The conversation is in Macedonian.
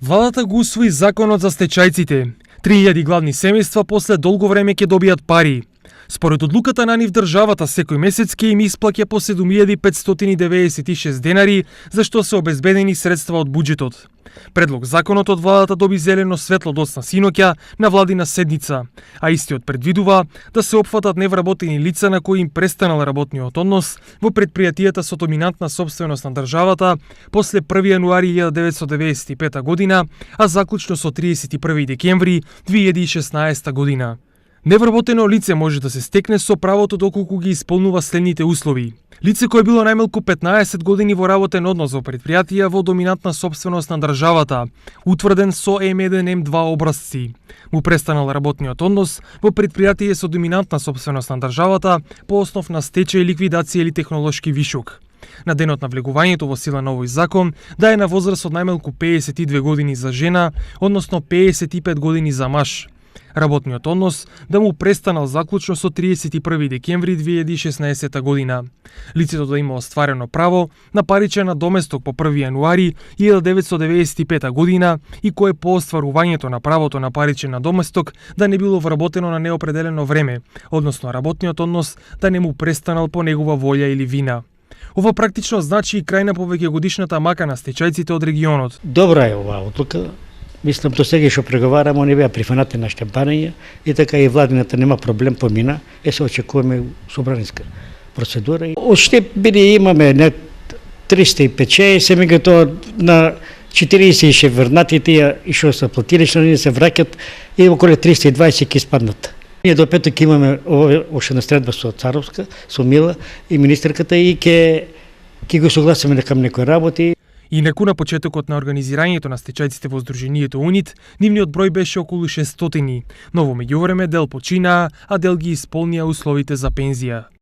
Владата го усвои законот за стечајците. 3000 главни семејства после долго време ќе добијат пари. Според одлуката на нив државата секој месец ќе им исплаќа по 7596 денари, за што се обезбедени средства од буџетот. Предлог законот од владата доби зелено светло доцна синоќа на владина седница, а истиот предвидува да се опфатат невработени лица на кои им престанал работниот однос во предпријатијата со доминантна собственост на државата после 1 јануари 1995 година, а заклучно со 31 декември 2016 година. Невработено лице може да се стекне со правото доколку ги исполнува следните услови. Лице кое било најмалку 15 години во работен однос во предпријатија во доминантна собственост на државата, утврден со М1, М2 образци. Му престанал работниот однос во предпријатие со доминантна собственост на државата по основ на стечај, ликвидација или технолошки вишок. На денот на влегувањето во сила на овој закон да е на возраст од најмалку 52 години за жена, односно 55 години за маж. Работниот однос да му престанал заклучно со 31 декември 2016 година. Лицето да има остварено право на паричен надоместок по 1 јануари 1995 година и кое по остварувањето на правото на паричен надоместок да не било вработено на неопределено време, односно работниот однос да не му престанал по негова волја или вина. Ова практично значи и крај на повеќегодишната мака на стечајците од регионот. Добра е оваа одлука. Мислам, до сега што преговараме, не беа прифанати на штемпање и така и владината нема проблем помина. Се очекуваме собраниска процедура. Оште биде имаме не 305, се меѓутоа на 40 ше врнати тие и што се платили, што не се враќат и околу 320 ќе спаднат. Ние до петок имаме оште на средба со Царовска, со Мила и министерката и ќе го согласиме дека некои работи. Инаку на почетокот на организирањето на стечајците во Сдруженијето УНИТ, нивниот број беше околу 600, но во меѓувреме дел починаа, а дел ги исполнија условите за пензија.